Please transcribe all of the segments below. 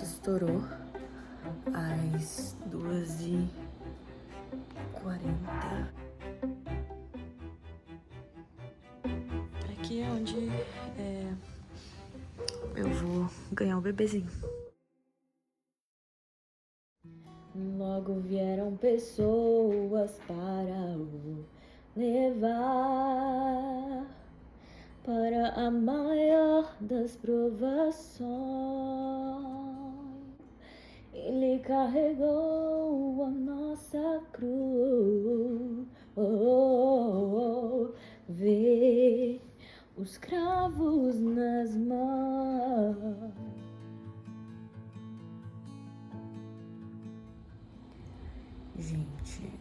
bolsa estourou às 2h40. Aqui é onde eu vou ganhar o bebezinho. Logo vieram pessoas para o levar para a maior das provações. Ele carregou a nossa cruz. Vê os cravos nas mãos. Gente,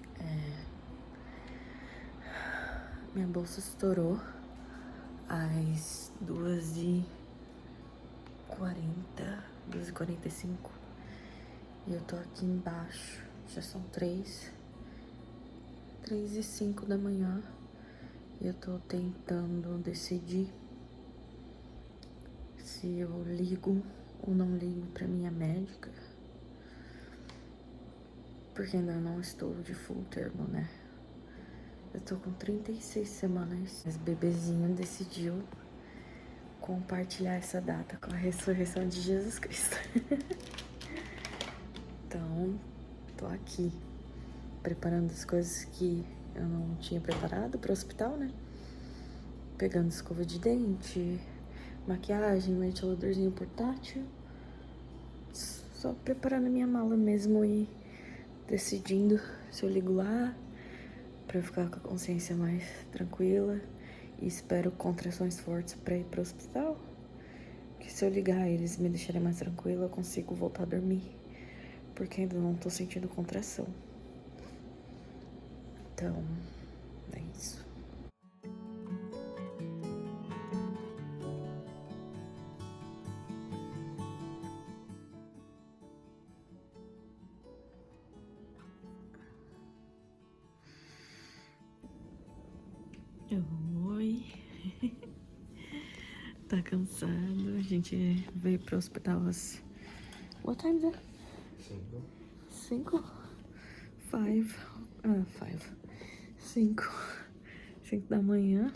minha bolsa estourou às 2h40, 2h45. E eu tô aqui embaixo. Já são 3h05 da manhã. E eu tô tentando decidir se eu ligo ou não ligo pra minha médica. Porque ainda não estou de full termo, né? Eu tô com 36 semanas. Esse bebezinho decidiu compartilhar essa data com a ressurreição de Jesus Cristo. Então, tô aqui preparando as coisas que eu não tinha preparado para o hospital, né? Pegando escova de dente, maquiagem, ventiladorzinho portátil. Só preparando a minha mala mesmo e decidindo se eu ligo lá pra ficar com a consciência mais tranquila. E espero contrações fortes pra ir pro hospital. Que se eu ligar eles me deixarem mais tranquila, eu consigo voltar a dormir. Porque ainda não tô sentindo contração. Então, é isso. Oi. Tá cansado. A gente veio pro hospital às... What time is it? 5? 5 da manhã.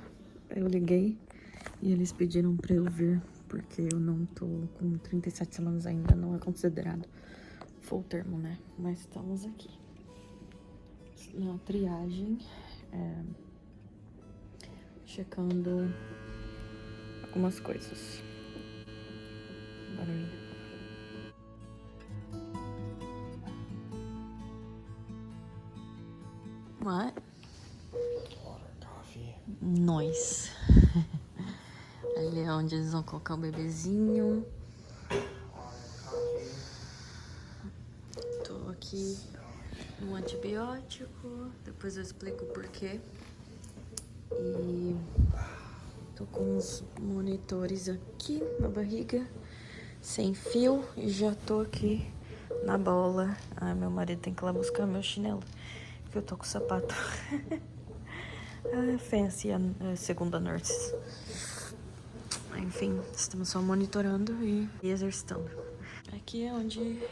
Eu liguei e eles pediram pra eu vir porque eu não tô com 37 semanas ainda, não é considerado full termo, né? Mas estamos aqui na triagem, checando algumas coisas. Barulho. What? Water, coffee. Nós. Ali é onde eles vão colocar o bebezinho. Tô aqui no antibiótico. Depois eu explico o porquê. E tô com uns monitores aqui na barriga, sem fio. E já tô aqui na bola. Ai, meu marido tem que ir lá buscar meu chinelo, porque eu tô com o sapato. Fancy, segunda nurse. Enfim, estamos só monitorando e exercitando. Aqui é onde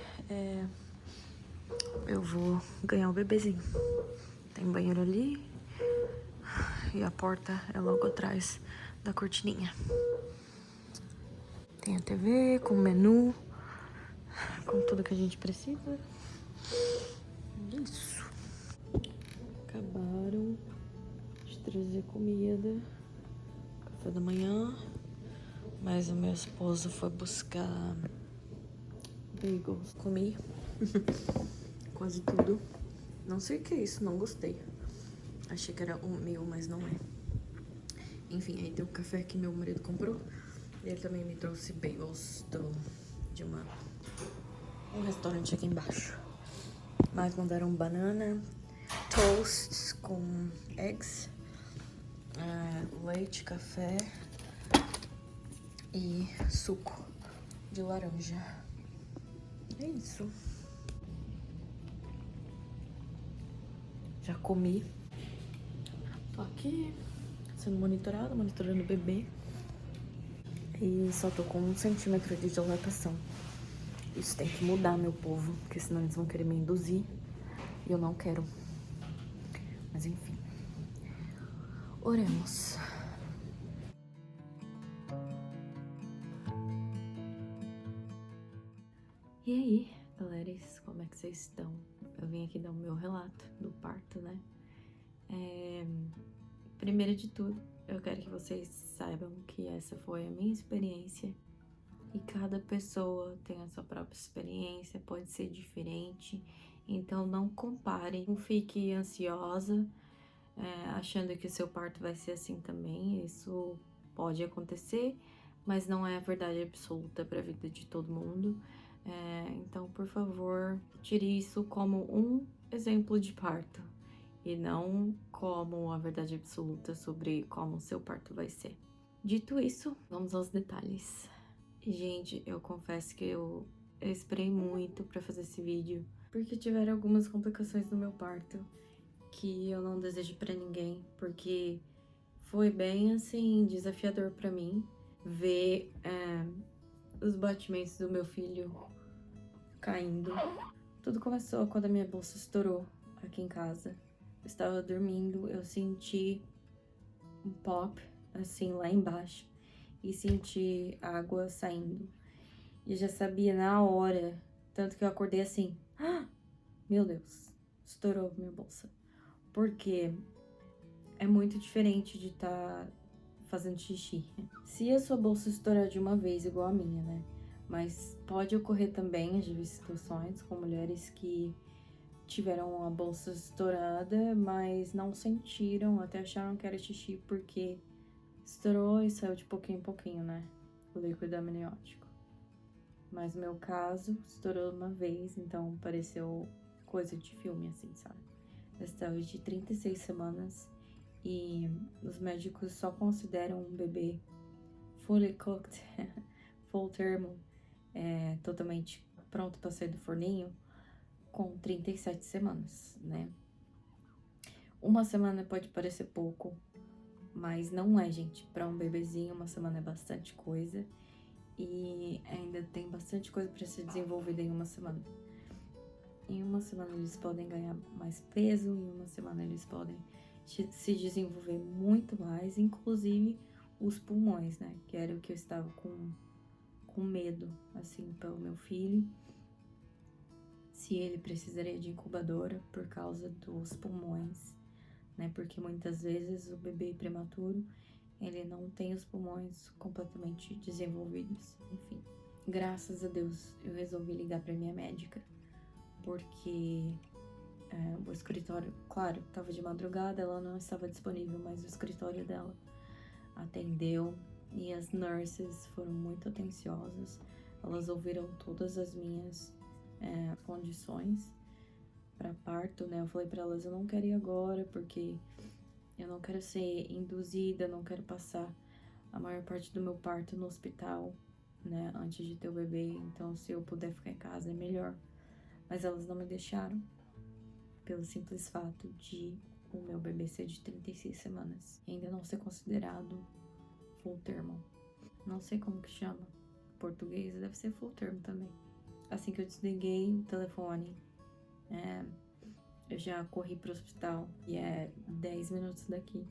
eu vou ganhar o bebezinho. Tem banheiro ali e a porta é logo atrás da cortininha. Tem a TV com menu, com tudo que a gente precisa. Isso. Acabaram de trazer comida, café da manhã. Mas o meu esposo foi buscar bagels. Comi quase tudo. Não sei o que é isso, não gostei. Achei que era o meu, mas não é. Enfim, aí tem o café que meu marido comprou. E ele também me trouxe bagels de um restaurante aqui embaixo. Mas mandaram banana, toasts com eggs, leite, café e suco de laranja. É isso. Já comi. Tô aqui sendo monitorando o bebê. E só tô com 1 centímetro de dilatação. Isso tem que mudar, meu povo, porque senão eles vão querer me induzir e eu não quero. Mas enfim, oremos. E aí, galera, como é que vocês estão? Eu vim aqui dar o meu relato do parto, né? Primeiro de tudo, eu quero que vocês saibam que essa foi a minha experiência e cada pessoa tem a sua própria experiência, pode ser diferente, então não comparem, não fique ansiosa, achando que o seu parto vai ser assim também, isso pode acontecer, mas não é a verdade absoluta para a vida de todo mundo. Então, por favor, tire isso como um exemplo de parto e não como a verdade absoluta sobre como o seu parto vai ser. Dito isso, vamos aos detalhes. Gente, eu confesso que eu esperei muito pra fazer esse vídeo, porque tiveram algumas complicações no meu parto que eu não desejo pra ninguém, porque foi bem, assim, desafiador pra mim ver os batimentos do meu filho caindo. Tudo começou quando a minha bolsa estourou aqui em casa. Eu estava dormindo, eu senti um pop, assim, lá embaixo, e senti água saindo. E já sabia na hora, tanto que eu acordei assim, meu Deus, estourou minha bolsa. Porque é muito diferente de estar fazendo xixi. Se a sua bolsa estourar de uma vez, igual a minha, né? Mas pode ocorrer também, já vi situações com mulheres que tiveram a bolsa estourada, mas não sentiram, até acharam que era xixi, porque estourou e saiu de pouquinho em pouquinho, né? O líquido amniótico. Mas no meu caso, estourou uma vez, então pareceu coisa de filme, assim, sabe? Eu estava de 36 semanas e os médicos só consideram um bebê fully cooked, full termo, totalmente pronto para sair do forninho, com 37 semanas, né? Uma semana pode parecer pouco, mas não é, gente. Para um bebezinho, uma semana é bastante coisa. E ainda tem bastante coisa para ser desenvolvida em uma semana. Em uma semana eles podem ganhar mais peso, em uma semana eles podem se desenvolver muito mais, inclusive os pulmões, né? Que era o que eu estava com medo, assim, pelo meu filho. Se ele precisaria de incubadora por causa dos pulmões, né? Porque muitas vezes o bebê prematuro, ele não tem os pulmões completamente desenvolvidos. Enfim, graças a Deus eu resolvi ligar para minha médica, porque o escritório, claro, estava de madrugada, ela não estava disponível, mas o escritório dela atendeu e as nurses foram muito atenciosas. Elas ouviram todas as minhas condições para parto, né? Eu falei para elas, eu não quero ir agora porque eu não quero ser induzida, não quero passar a maior parte do meu parto no hospital, né? Antes de ter o bebê, então se eu puder ficar em casa é melhor. Mas elas não me deixaram, pelo simples fato de o meu bebê ser de 36 semanas e ainda não ser considerado full termo. Não sei como que chama. Em português deve ser full termo também. Assim que eu desliguei o telefone, eu já corri pro hospital e é 10 minutos daqui.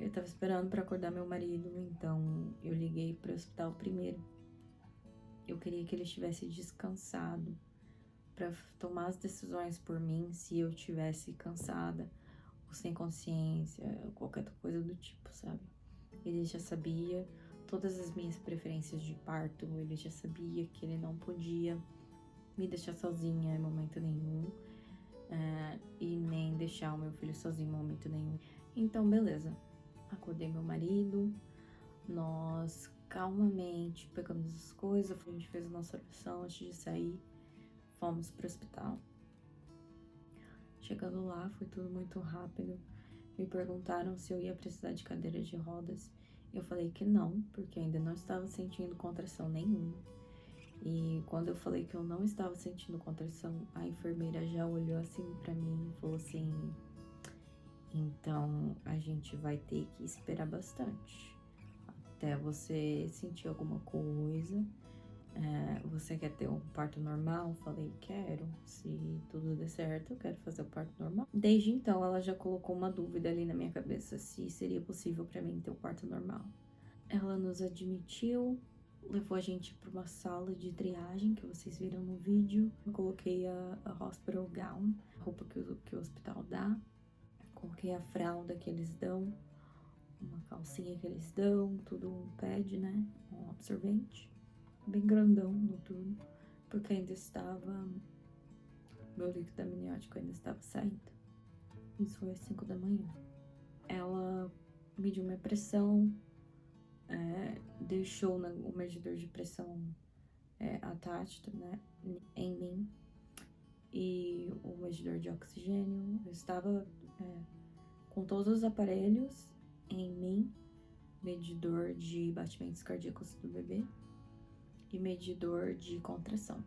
Eu tava esperando pra acordar meu marido, então eu liguei pro hospital primeiro. Eu queria que ele estivesse descansado pra tomar as decisões por mim se eu estivesse cansada ou sem consciência, qualquer coisa do tipo, sabe? Ele já sabia todas as minhas preferências de parto, ele já sabia que ele não podia me deixar sozinha em momento nenhum, e nem deixar o meu filho sozinho em momento nenhum. Então, beleza. Acordei meu marido, nós calmamente pegamos as coisas, a gente fez a nossa oração antes de sair, fomos pro hospital. Chegando lá, foi tudo muito rápido. Me perguntaram se eu ia precisar de cadeira de rodas. Eu falei que não, porque ainda não estava sentindo contração nenhuma. E quando eu falei que eu não estava sentindo contração, a enfermeira já olhou assim pra mim e falou assim: então a gente vai ter que esperar bastante até você sentir alguma coisa Você quer ter um parto normal? Falei, quero. Se tudo der certo, eu quero fazer o parto normal. Desde então, ela já colocou uma dúvida ali na minha cabeça se seria possível para mim ter o parto normal. Ela nos admitiu, levou a gente para uma sala de triagem que vocês viram no vídeo. Eu coloquei a hospital gown, a roupa que o hospital dá. Coloquei a fralda que eles dão, uma calcinha que eles dão, tudo um pad, né? Um absorvente. Bem grandão, noturno, porque ainda estava... Meu líquido amniótico ainda estava saindo. Isso foi às 5 da manhã. Ela mediu minha pressão, deixou o medidor de pressão attached, né, em mim, e o medidor de oxigênio. Eu estava com todos os aparelhos em mim, medidor de batimentos cardíacos do bebê e medidor de contração.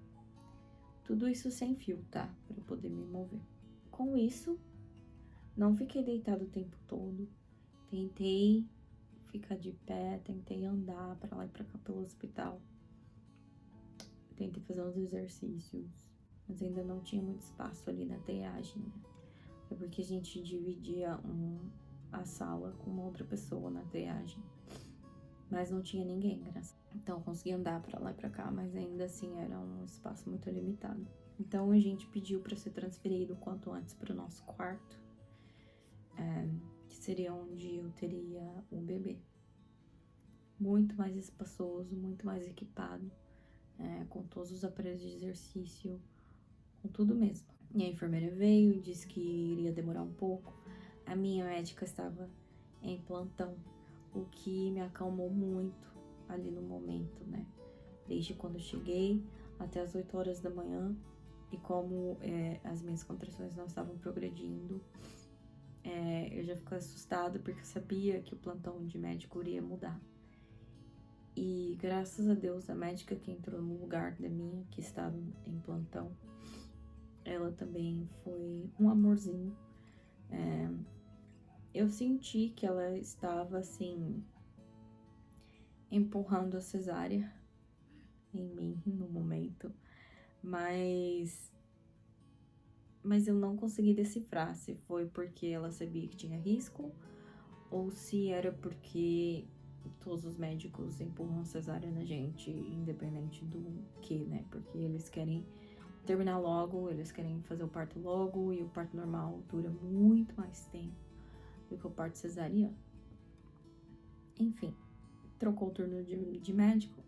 Tudo isso sem fio, tá? Para eu poder me mover. Com isso, não fiquei deitada o tempo todo. Tentei ficar de pé, tentei andar para lá e para cá pelo hospital. Tentei fazer uns exercícios, mas ainda não tinha muito espaço ali na triagem, né? É porque a gente dividia a sala com uma outra pessoa na triagem. Mas não tinha ninguém, graças. Então eu consegui andar para lá e para cá, mas ainda assim era um espaço muito limitado. Então a gente pediu para ser transferido o quanto antes para o nosso quarto, que seria onde eu teria o bebê. Muito mais espaçoso, muito mais equipado, com todos os aparelhos de exercício, com tudo mesmo. E a enfermeira veio, disse que iria demorar um pouco. A minha médica estava em plantão, o que me acalmou muito ali no momento, né? Desde quando eu cheguei até as 8 horas da manhã, e como as minhas contrações não estavam progredindo, eu já fiquei assustada porque eu sabia que o plantão de médico iria mudar. E graças a Deus, a médica que entrou no lugar da minha, que estava em plantão, ela também foi um amorzinho. Eu senti que ela estava, assim, empurrando a cesárea em mim no momento, mas eu não consegui decifrar se foi porque ela sabia que tinha risco ou se era porque todos os médicos empurram a cesárea na gente, independente do que, né? Porque eles querem terminar logo, eles querem fazer o parto logo, e o parto normal dura muito mais tempo do que o parto cesariano. Enfim, trocou o turno de médico,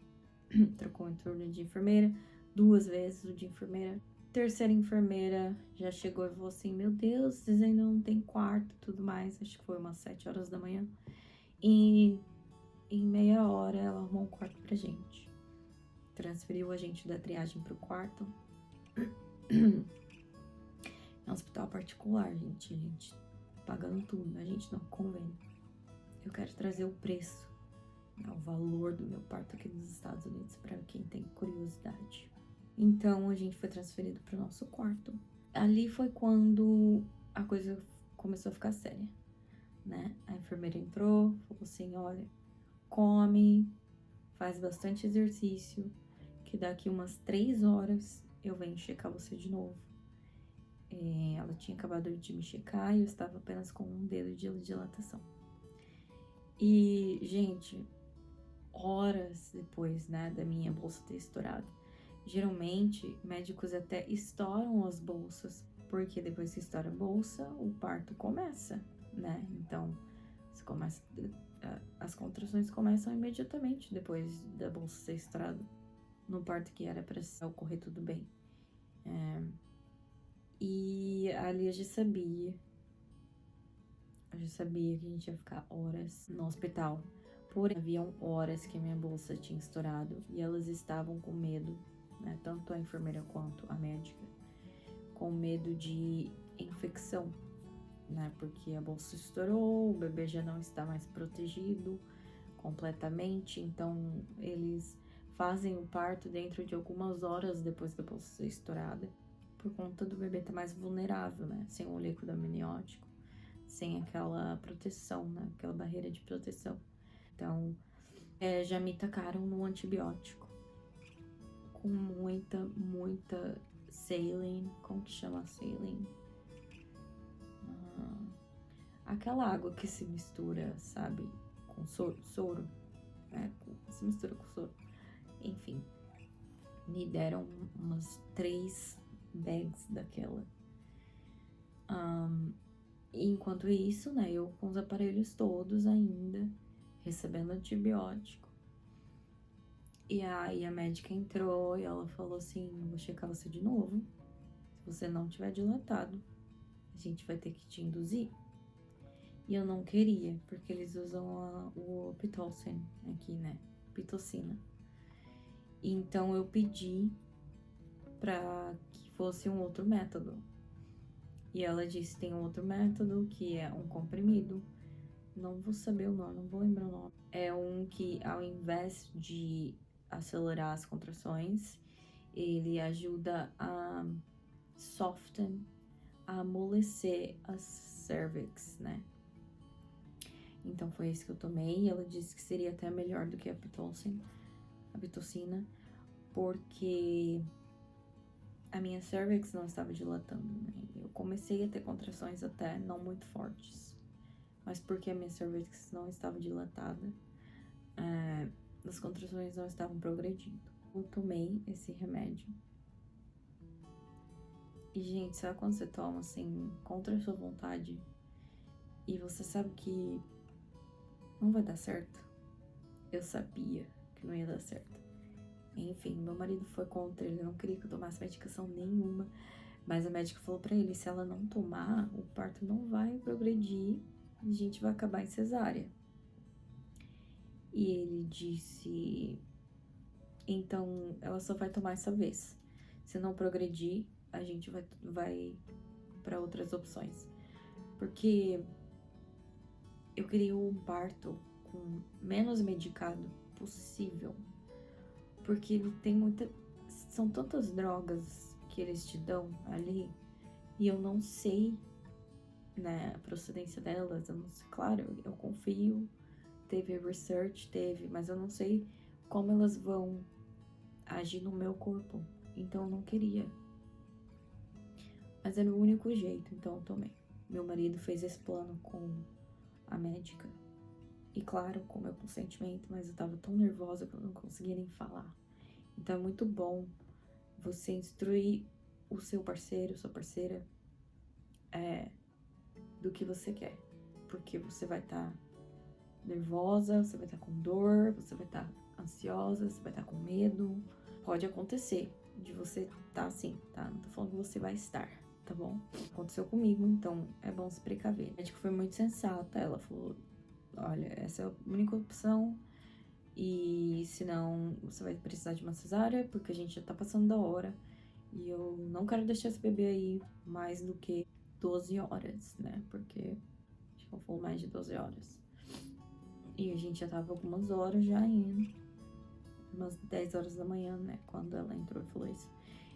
trocou o turno de enfermeira, 2 vezes o de enfermeira. Terceira enfermeira já chegou e falou assim: meu Deus, vocês ainda não tem quarto e tudo mais. Acho que foi umas 7 horas da manhã. E em meia hora ela arrumou um quarto pra gente. Transferiu a gente da triagem pro quarto. É um hospital particular, gente. A gente pagando tudo, a gente não convênio. Eu quero trazer o preço, o valor do meu parto aqui nos Estados Unidos para quem tem curiosidade. Então a gente foi transferido para o nosso quarto. Ali foi quando a coisa começou a ficar séria, né? A enfermeira entrou, falou assim: olha, come, faz bastante exercício, que daqui umas 3 horas eu venho checar você de novo. Ela tinha acabado de me checar e eu estava apenas com um dedo de dilatação. E, gente, horas depois, né, da minha bolsa ter estourado. Geralmente, médicos até estouram as bolsas, porque depois que estoura a bolsa, o parto começa, né? Então, as contrações começam imediatamente depois da bolsa ser estourada, no parto que era para ocorrer tudo bem. E ali eu já sabia que a gente ia ficar horas no hospital. Porém, haviam horas que a minha bolsa tinha estourado e elas estavam com medo, né? Tanto a enfermeira quanto a médica, com medo de infecção, né? Porque a bolsa estourou, o bebê já não está mais protegido completamente, então eles fazem o parto dentro de algumas horas depois da bolsa ser estourada, por conta do bebê estar mais vulnerável, né? Sem o líquido amniótico, sem aquela proteção, né? Aquela barreira de proteção. Então, já me tacaram no antibiótico. com muita saline. Como que chama saline? Aquela água que se mistura, sabe? Com soro. Se mistura com soro. Enfim. Me deram umas 3 bags daquela. Enquanto isso, né? Eu com os aparelhos todos ainda. Recebendo antibiótico. E aí a médica entrou e ela falou assim, vou checar você de novo. Se você não tiver dilatado, a gente vai ter que te induzir. E eu não queria, porque eles usam o Pitocin aqui, né? Pitocina. Então eu pedi pra que fosse um outro método. E ela disse, tem um outro método, que é um comprimido. Não vou saber o nome, não vou lembrar o nome. É um que, ao invés de acelerar as contrações, ele ajuda a soften, a amolecer as cervix, né? Então foi esse que eu tomei, e ela disse que seria até melhor do que a pitocina, porque a minha cervix não estava dilatando, né? Eu comecei a ter contrações até não muito fortes, mas porque a minha cervix não estava dilatada, as contrações não estavam progredindo. Eu tomei esse remédio. E, gente, sabe quando você toma, assim, contra a sua vontade, e você sabe que não vai dar certo? Eu sabia que não ia dar certo. Enfim, meu marido foi contra, ele não queria que eu tomasse medicação nenhuma, mas a médica falou pra ele, se ela não tomar, o parto não vai progredir e a gente vai acabar em cesárea. E ele disse, então ela só vai tomar essa vez. Se não progredir, a gente vai para outras opções. Porque eu queria um parto com menos medicado possível. Porque ele tem são tantas drogas que eles te dão ali, e eu não sei, né, a procedência delas, eu não sei, claro, eu confio, teve research, mas eu não sei como elas vão agir no meu corpo, então eu não queria. Mas era o único jeito, então eu tomei. Meu marido fez esse plano com a médica, e claro, com o meu consentimento, mas eu tava tão nervosa que eu não conseguia nem falar. Então é muito bom você instruir o seu parceiro, sua parceira, do que você quer. Porque você vai estar nervosa, você vai estar com dor, você vai estar ansiosa, você vai estar com medo. Pode acontecer de você estar assim, tá? Não tô falando que você vai estar, tá bom? Aconteceu comigo, então é bom se precaver. A médica foi muito sensata, ela falou, olha, essa é a única opção, e senão você vai precisar de uma cesárea, porque a gente já tá passando da hora, e eu não quero deixar esse bebê aí mais do que 12 horas, né? Porque acho que eu falo mais de 12 horas. E a gente já tava algumas horas já indo, umas 10 horas da manhã, né? Quando ela entrou e falou isso.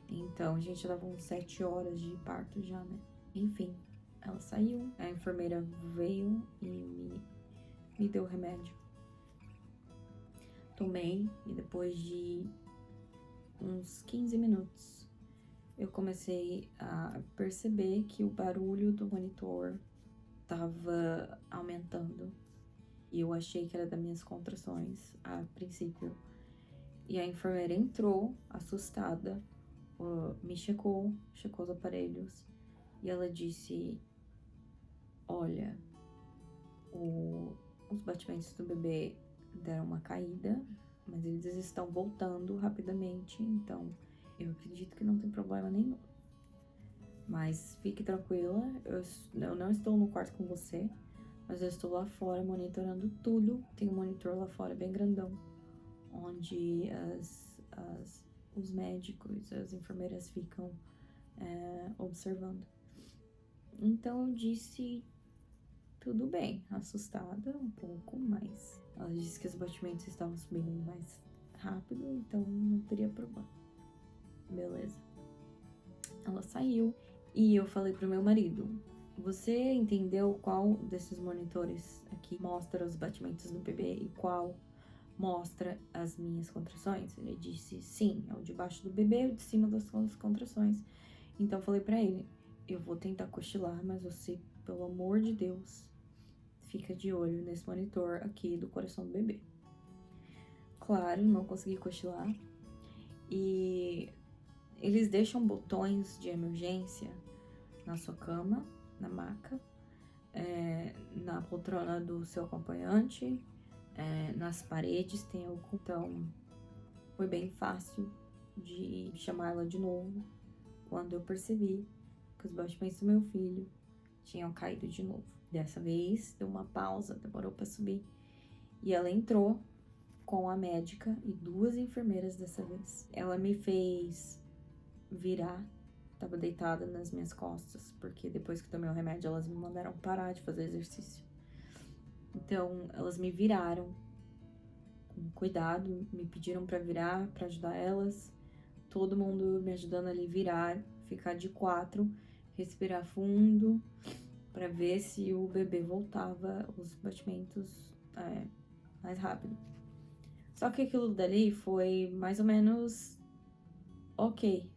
Então a gente já tava uns 7 horas de parto já, né? Enfim, ela saiu, a enfermeira veio e me deu o remédio. Tomei, e depois de uns 15 minutos eu comecei a perceber que o barulho do monitor tava aumentando. E eu achei que era das minhas contrações a princípio. E a enfermeira entrou, assustada, me checou os aparelhos. E ela disse, olha, os batimentos do bebê deram uma caída, mas eles estão voltando rapidamente, então eu acredito que não tem problema nenhum. Mas fique tranquila, eu não estou no quarto com você, mas eu estou lá fora monitorando tudo. Tem um monitor lá fora bem grandão, onde os médicos, as enfermeiras ficam observando. Então eu disse, tudo bem, assustada um pouco, mas ela disse que os batimentos estavam subindo mais rápido, então não teria problema. Beleza. Ela saiu e eu falei pro meu marido, você entendeu qual desses monitores aqui mostra os batimentos do bebê e qual mostra as minhas contrações? Ele disse, sim, é o de baixo do bebê e o de cima das contrações. Então eu falei pra ele, eu vou tentar cochilar, mas você, pelo amor de Deus, fica de olho nesse monitor aqui do coração do bebê. Claro, não consegui cochilar. E eles deixam botões de emergência na sua cama, na maca, na poltrona do seu acompanhante, nas paredes tem algum. Então, foi bem fácil de chamar ela de novo quando eu percebi que os batimentos do meu filho tinham caído de novo. Dessa vez, deu uma pausa, demorou para subir. E ela entrou com a médica e 2 enfermeiras dessa vez. Ela me fez virar, tava deitada nas minhas costas, porque depois que tomei o remédio, elas me mandaram parar de fazer exercício. Então, elas me viraram com cuidado, me pediram para virar, para ajudar elas. Todo mundo me ajudando ali virar, ficar de 4, respirar fundo, para ver se o bebê voltava os batimentos mais rápido. Só que aquilo dali foi mais ou menos ok.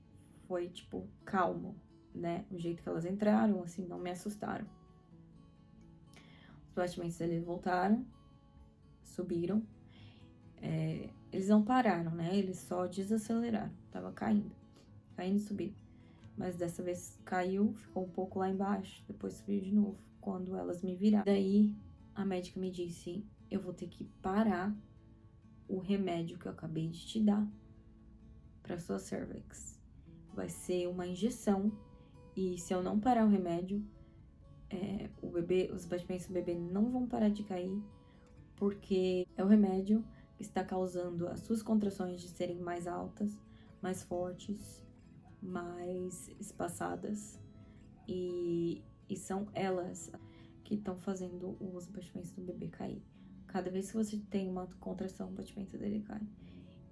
Foi, tipo, calmo, né? O jeito que elas entraram, assim, não me assustaram. Os batimentos deles voltaram, subiram. Eles não pararam, né? Eles só desaceleraram. Tava caindo e subindo. Mas dessa vez caiu, ficou um pouco lá embaixo, depois subiu de novo, quando elas me viraram. Daí, a médica me disse, eu vou ter que parar o remédio que eu acabei de te dar para sua cervix. Vai ser uma injeção e se eu não parar o remédio, os batimentos do bebê não vão parar de cair, porque é o remédio que está causando as suas contrações de serem mais altas, mais fortes, mais espaçadas, e são elas que estão fazendo os batimentos do bebê cair. Cada vez que você tem uma contração, o batimento dele cai.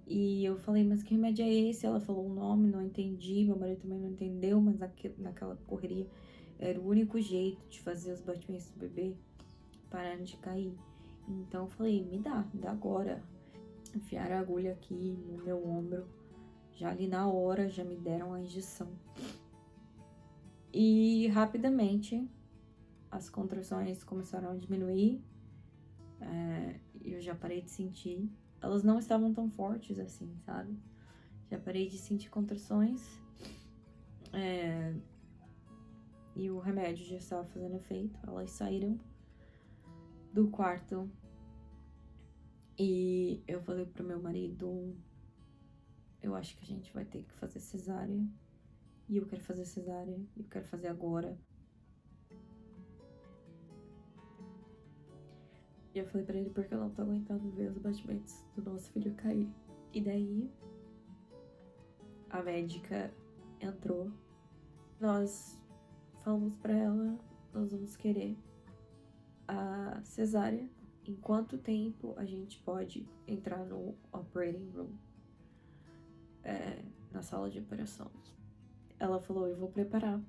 E eu falei, mas que remédio é esse? Ela falou o nome, não entendi, meu marido também não entendeu, mas naquela correria era o único jeito de fazer os batimentos do bebê pararem de cair. Então eu falei, me dá agora. Enfiaram a agulha aqui no meu ombro, já ali na hora, já me deram a injeção. E rapidamente as contrações começaram a diminuir, eu já parei de sentir. Elas não estavam tão fortes assim, sabe? Já parei de sentir contrações. E o remédio já estava fazendo efeito. Elas saíram do quarto. E eu falei pro meu marido, eu acho que a gente vai ter que fazer cesárea. E eu quero fazer cesárea. Eu quero fazer agora. E eu falei pra ele porque eu não tô aguentando ver os batimentos do nosso filho cair. E daí, a médica entrou. Nós falamos pra ela, nós vamos querer a cesárea. Em quanto tempo a gente pode entrar no operating room, na sala de operação? Ela falou, eu vou preparar.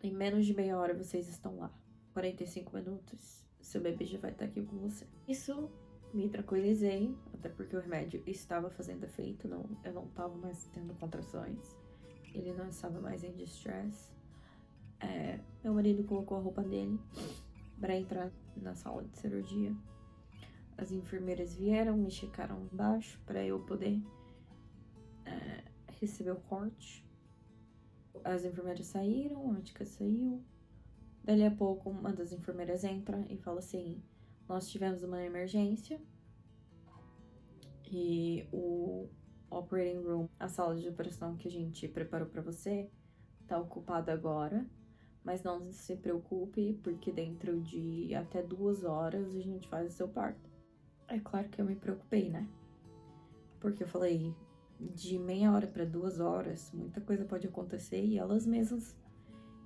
Em menos de meia hora vocês estão lá. 45 minutos, seu bebê já vai estar aqui com você. Isso me tranquilizei, até porque o remédio estava fazendo efeito, eu não estava mais tendo contrações. Ele não estava mais em distress. Meu marido colocou a roupa dele para entrar na sala de cirurgia. As enfermeiras vieram, me checaram embaixo para eu poder receber o corte. As enfermeiras saíram, a médica saiu. Dali a pouco, uma das enfermeiras entra e fala assim, nós tivemos uma emergência e o operating room, a sala de operação que a gente preparou para você, tá ocupada agora, mas não se preocupe, porque dentro de até 2 horas a gente faz o seu parto. É claro que eu me preocupei, né? Porque eu falei, de meia hora para 2 horas, muita coisa pode acontecer, e elas mesmas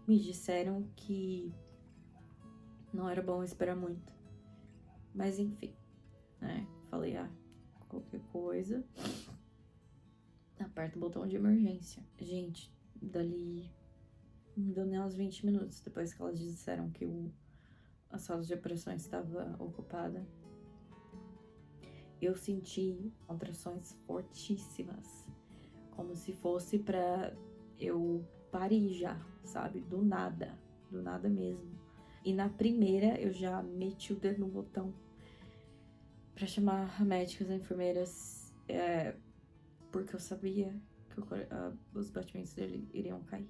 me disseram que não era bom esperar muito. Mas enfim, né? Falei, qualquer coisa, aperta o botão de emergência. Gente, dali não deu nem uns 20 minutos depois que elas disseram que a sala de operações estava ocupada. eu senti contrações fortíssimas, como se fosse pra eu parir já, sabe? Do nada mesmo. E na primeira eu já meti o dedo no botão pra chamar a médica, as enfermeiras, porque eu sabia que os batimentos dele iriam cair.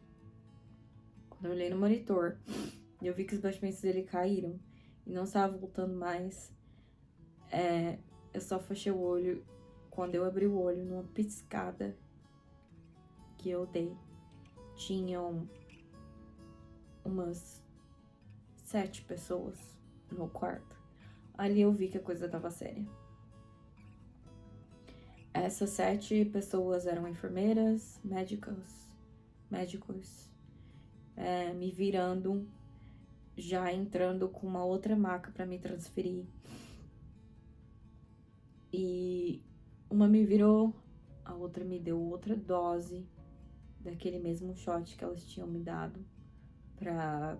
Quando eu olhei no monitor, eu vi que os batimentos dele caíram e não estava voltando mais. Eu só fechei o olho. Quando eu abri o olho, numa piscada que eu dei, tinham umas 7 pessoas no quarto. Ali eu vi que a coisa tava séria. Essas 7 pessoas eram enfermeiras, médicos, me virando, já entrando com uma outra maca pra me transferir. E uma me virou, a outra me deu outra dose daquele mesmo shot que elas tinham me dado pra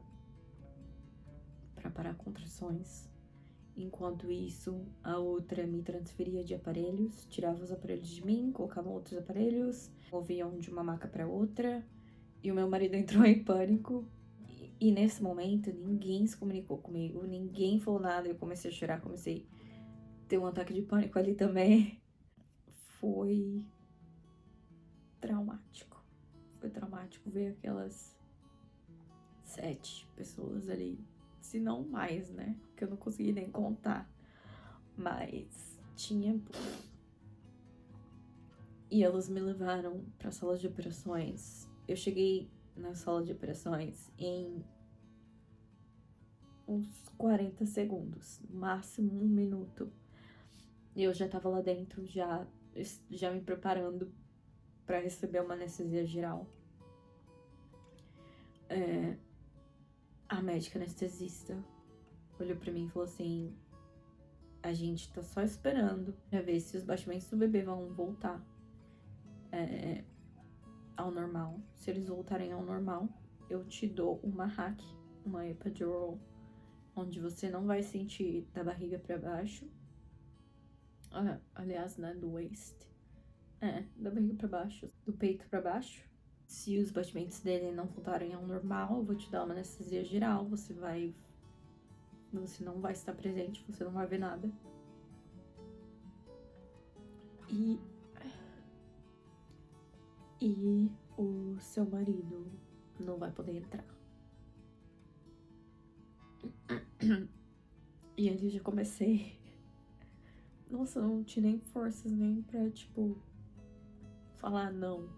parar contrações. Enquanto isso, a outra me transferia de aparelhos, tirava os aparelhos de mim, colocava outros aparelhos, moviam de uma maca para outra, e o meu marido entrou em pânico. E nesse momento, ninguém se comunicou comigo, ninguém falou nada, eu comecei a chorar, comecei a ter um ataque de pânico ali também. Foi traumático. Foi traumático ver aquelas 7 pessoas ali. Se não mais, né? Porque eu não consegui nem contar. Mas tinha. E elas me levaram pra sala de operações. Eu cheguei na sala de operações em uns 40 segundos, no máximo 1 minuto. E eu já tava lá dentro, já me preparando pra receber uma anestesia geral. A médica anestesista olhou pra mim e falou assim: a gente tá só esperando pra ver se os batimentos do bebê vão voltar ao normal. Se eles voltarem ao normal, eu te dou uma hack, uma epidural, onde você não vai sentir da barriga pra baixo. Aliás, né, do waist. Da barriga pra baixo, do peito pra baixo. Se os batimentos dele não voltarem ao normal, eu vou te dar uma anestesia geral. Você não vai estar presente, você não vai ver nada. E o seu marido não vai poder entrar. E ali eu já comecei. Nossa, eu não tinha nem forças nem pra, falar não.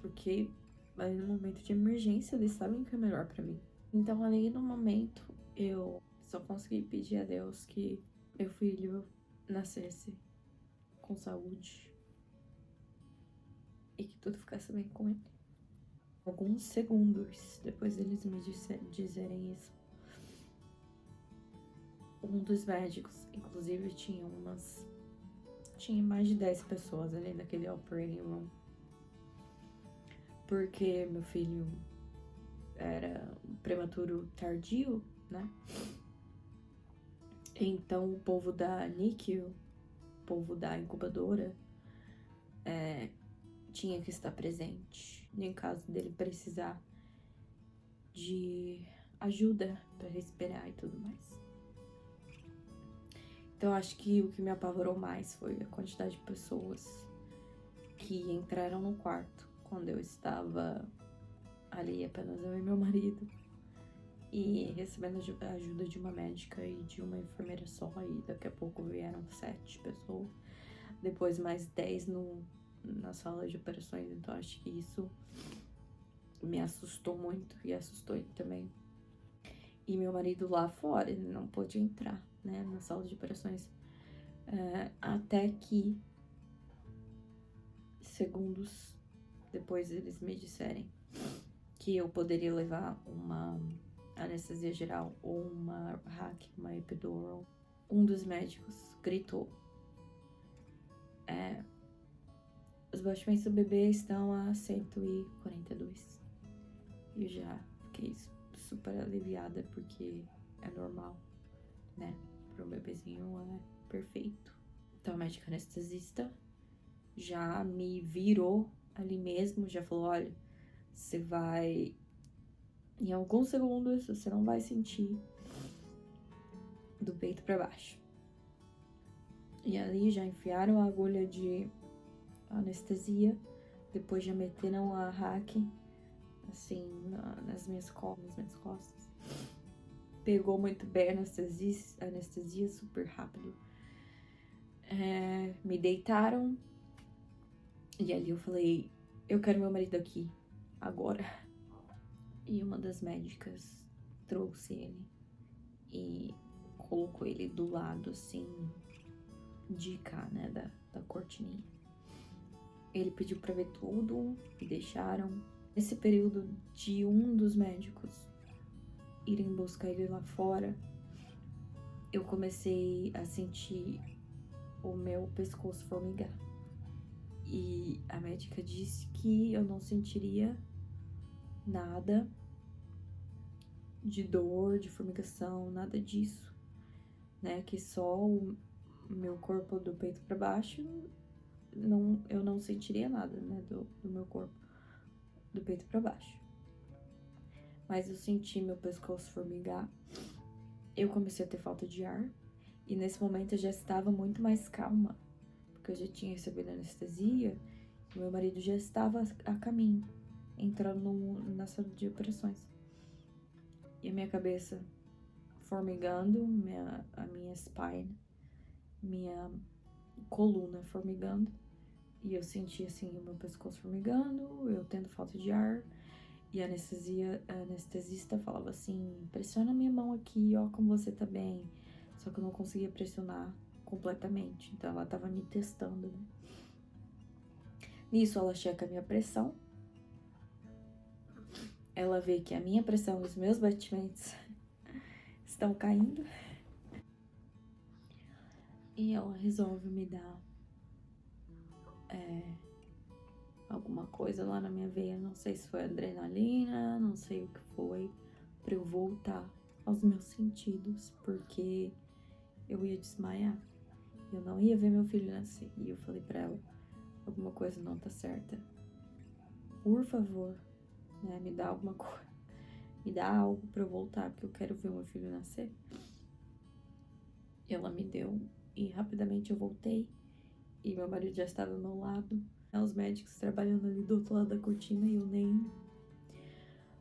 Porque ali no momento de emergência eles sabem o que é melhor pra mim. Então ali no momento eu só consegui pedir a Deus que meu filho nascesse com saúde e que tudo ficasse bem com ele. Alguns segundos depois deles me dizerem isso, um dos médicos, inclusive tinha mais de 10 pessoas ali naquele operating room, porque meu filho era um prematuro tardio, né? Então o povo da NICU, o povo da incubadora, tinha que estar presente em caso dele precisar de ajuda para respirar e tudo mais. Então acho que o que me apavorou mais foi a quantidade de pessoas que entraram no quarto quando eu estava ali, apenas eu e meu marido, e recebendo a ajuda de uma médica e de uma enfermeira só, e daqui a pouco vieram 7 pessoas, depois mais 10 na sala de operações. Então acho que isso me assustou muito e assustou ele também. E meu marido lá fora, ele não pôde entrar, né, na sala de operações, até que segundos depois eles me disserem que eu poderia levar uma anestesia geral ou uma hack, uma epidural. Um dos médicos gritou: os batimentos do bebê estão a 142. E eu já fiquei super aliviada, porque é normal, né? para um bebezinho é perfeito. Então a médica anestesista já me virou ali mesmo, já falou, olha, você vai... Em alguns segundos você não vai sentir do peito para baixo. E ali já enfiaram a agulha de anestesia, depois já meteram a hack, assim, nas minhas costas. Pegou muito bem a anestesia super rápido. Me deitaram, e ali eu falei, eu quero meu marido aqui, agora. E uma das médicas trouxe ele e colocou ele do lado, assim, de cá, né, da cortininha. Ele pediu pra ver tudo e deixaram. Nesse período de um dos médicos irem buscar ele lá fora, eu comecei a sentir o meu pescoço formigar. E a médica disse que eu não sentiria nada de dor, de formigação, nada disso, né? Que só o meu corpo do peito para baixo, eu não sentiria nada, né? Do meu corpo do peito para baixo. Mas eu senti meu pescoço formigar. Eu comecei a ter falta de ar. E nesse momento eu já estava muito mais calma, porque eu já tinha recebido anestesia e meu marido já estava a caminho, entrando na sala de operações. E a minha cabeça formigando, a minha spine, minha coluna formigando. E eu senti assim o meu pescoço formigando, eu tendo falta de ar. E a anestesista falava assim, pressiona minha mão aqui, ó, como você tá bem. Só que eu não conseguia pressionar completamente, então ela tava me testando, né? Nisso ela checa a minha pressão. Ela vê que a minha pressão e os meus batimentos estão caindo. E ela resolve me dar alguma coisa lá na minha veia. Não sei se foi adrenalina, não sei o que foi, pra eu voltar aos meus sentidos, porque eu ia desmaiar. Eu não ia ver meu filho nascer. E eu falei pra ela, alguma coisa não tá certa. Por favor, né, me dá alguma coisa. Me dá algo pra eu voltar, porque eu quero ver meu filho nascer. Ela me deu e rapidamente eu voltei. E meu marido já estava ao meu lado. Os médicos trabalhando ali do outro lado da cortina e eu nem...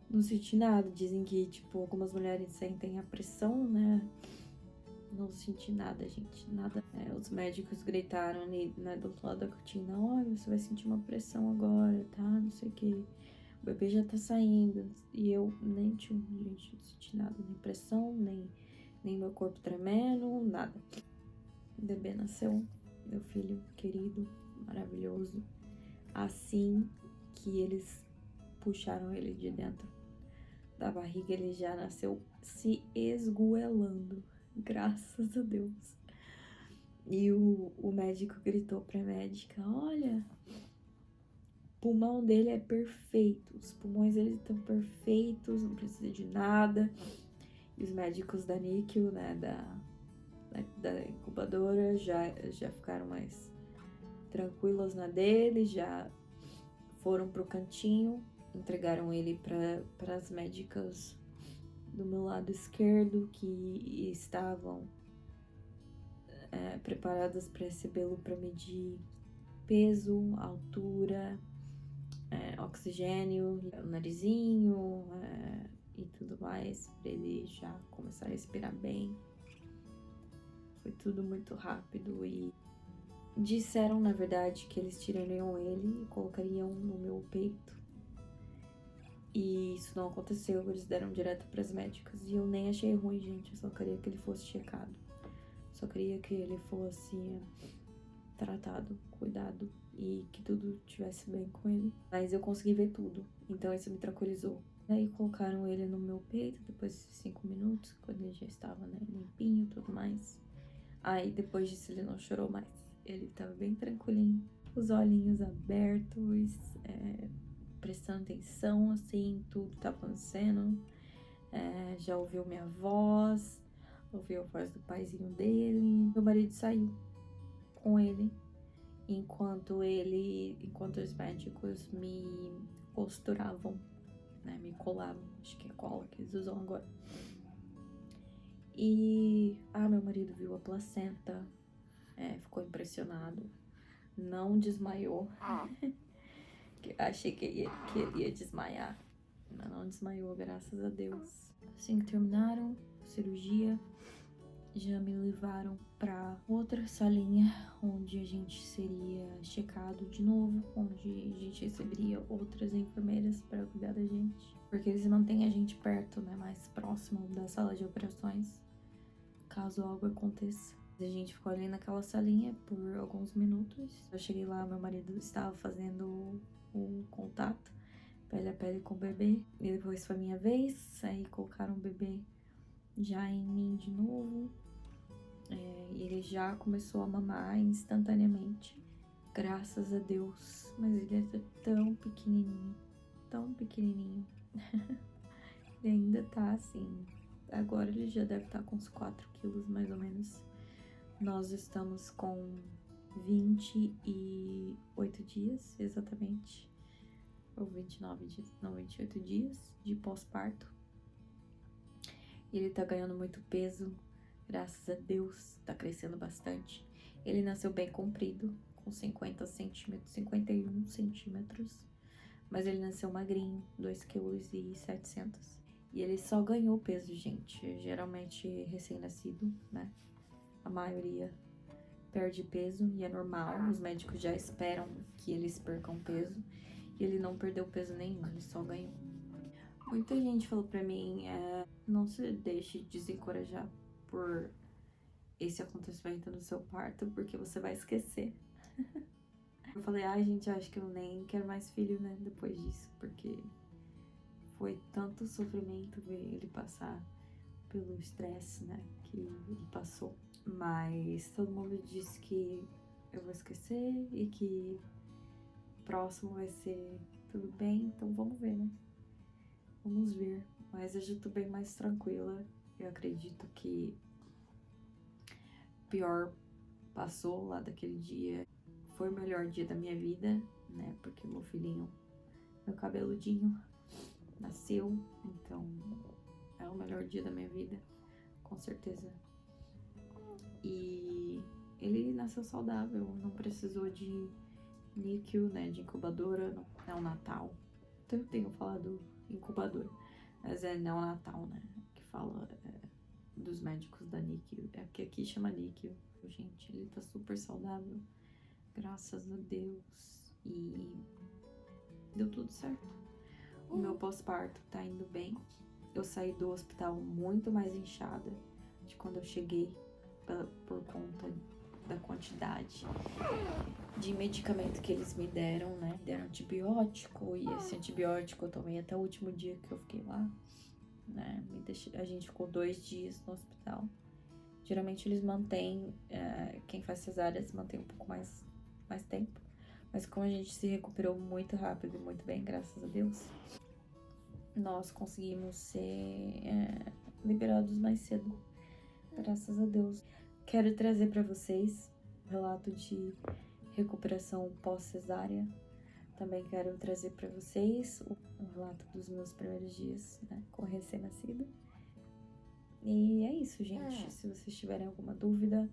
não senti nada. Dizem que, tipo, algumas mulheres sentem a pressão, né? Não senti nada, gente, nada. Os médicos gritaram ali, né, do outro lado da cortina, olha, você vai sentir uma pressão agora, tá? Não sei o que. O bebê já tá saindo. E eu nem tinha, gente, não senti nada. Nem pressão, nem meu corpo tremendo, nada. O bebê nasceu, meu filho querido, maravilhoso. Assim que eles puxaram ele de dentro da barriga, ele já nasceu se esgoelando. Graças a Deus. E o médico gritou pra médica, olha, o pulmão dele é perfeito, os pulmões dele estão perfeitos, não precisa de nada. E os médicos da NICU, né, da incubadora, já ficaram mais tranquilos na dele, já foram pro cantinho, entregaram ele para as médicas do meu lado esquerdo, que estavam preparadas para recebê-lo para medir peso, altura, oxigênio, o narizinho e tudo mais, para ele já começar a respirar bem. Foi tudo muito rápido e disseram, na verdade, que eles tirariam ele e colocariam no meu peito. E isso não aconteceu, eles deram direto para as médicas. E eu nem achei ruim, gente, eu só queria que ele fosse checado. Só queria que ele fosse tratado, cuidado e que tudo estivesse bem com ele. Mas eu consegui ver tudo, então isso me tranquilizou. Aí colocaram ele no meu peito depois de 5 minutos, quando ele já estava, né, limpinho e tudo mais. Aí depois disso ele não chorou mais, ele estava bem tranquilinho, os olhinhos abertos, prestando atenção, assim, tudo tá acontecendo. Já ouviu minha voz, ouviu a voz do paizinho dele. Meu marido saiu com ele, enquanto os médicos me costuravam, né, me colavam, acho que é cola que eles usam agora. E, meu marido viu a placenta, ficou impressionado, não desmaiou. Achei que ele ia desmaiar, mas não desmaiou, graças a Deus. Assim que terminaram a cirurgia, já me levaram para outra salinha, onde a gente seria checado de novo, onde a gente receberia outras enfermeiras para cuidar da gente. Porque eles mantêm a gente perto, né, mais próximo da sala de operações, caso algo aconteça. A gente ficou ali naquela salinha por alguns minutos. Eu cheguei lá, meu marido estava fazendo o contato pele a pele com o bebê. E depois foi minha vez, aí colocaram o bebê já em mim de novo. E ele já começou a mamar instantaneamente, graças a Deus. Mas ele é tão pequenininho, tão pequenininho. Ele ainda tá assim, agora ele já deve estar com uns 4 quilos mais ou menos. Nós estamos com 28 dias, exatamente, ou 29 dias, não, 28 dias de pós-parto. E ele tá ganhando muito peso, graças a Deus, tá crescendo bastante. Ele nasceu bem comprido, com 50 centímetros, 51 centímetros. Mas ele nasceu magrinho, 2,7 kg. E ele só ganhou peso, gente. Geralmente, recém-nascido, né? A maioria perde peso e é normal. Os médicos já esperam que eles percam peso. E ele não perdeu peso nenhum, ele só ganhou. Muita gente falou pra mim, não se deixe desencorajar por esse acontecimento no seu parto, porque você vai esquecer. Eu falei, gente, acho que eu nem quero mais filho, né, depois disso, porque foi tanto sofrimento ver ele passar pelo estresse, né, que ele passou. Mas todo mundo disse que eu vou esquecer e que o próximo vai ser tudo bem, então vamos ver, né? Vamos ver. Mas eu já tô bem mais tranquila. Eu acredito que o pior passou lá daquele dia. Foi o melhor dia da minha vida, né? Porque meu filhinho, meu cabeludinho, nasceu. Então, é o melhor dia da minha vida, com certeza. E ele nasceu saudável, não precisou de NICU, né? De incubadora, neonatal. Então, eu tenho falado incubadora, mas é neonatal, né? Que fala dos médicos da NICU. É que aqui chama NICU. Gente, ele tá super saudável. Graças a Deus. E deu tudo certo. O meu pós-parto tá indo bem. Eu saí do hospital muito mais inchada de quando eu cheguei, por conta da quantidade de medicamento que eles me deram, né? Deram antibiótico, e esse antibiótico eu tomei até o último dia que eu fiquei lá, né? A gente ficou 2 dias no hospital. Geralmente eles mantêm, quem faz cesáreas mantém um pouco mais tempo. Mas como a gente se recuperou muito rápido e muito bem, graças a Deus, nós conseguimos ser liberados mais cedo. Graças a Deus. Quero trazer para vocês um relato de recuperação pós-cesárea. Também quero trazer para vocês um relato dos meus primeiros dias, né, com recém-nascido. E é isso, gente. Se vocês tiverem alguma dúvida,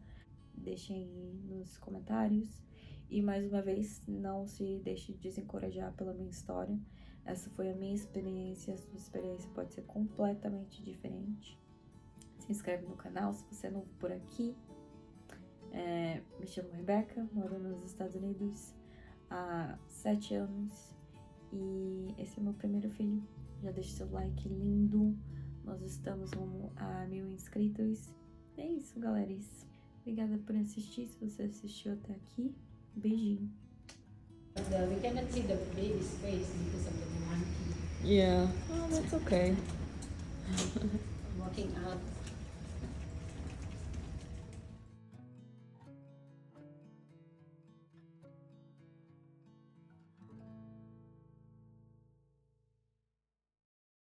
deixem aí nos comentários. E mais uma vez, não se deixe desencorajar pela minha história. Essa foi a minha experiência, a sua experiência pode ser completamente diferente. Se inscreve no canal se você é novo por aqui. Me chamo Rebeca, moro nos Estados Unidos há 7 anos e esse é meu primeiro filho. Já deixa seu like lindo. Nós estamos rumo a 1000 inscritos. É isso, galera. Obrigada por assistir. Se você assistiu até aqui, beijinho. We cannot see the baby's face because of the monkey Yeah, that's okay. walking out.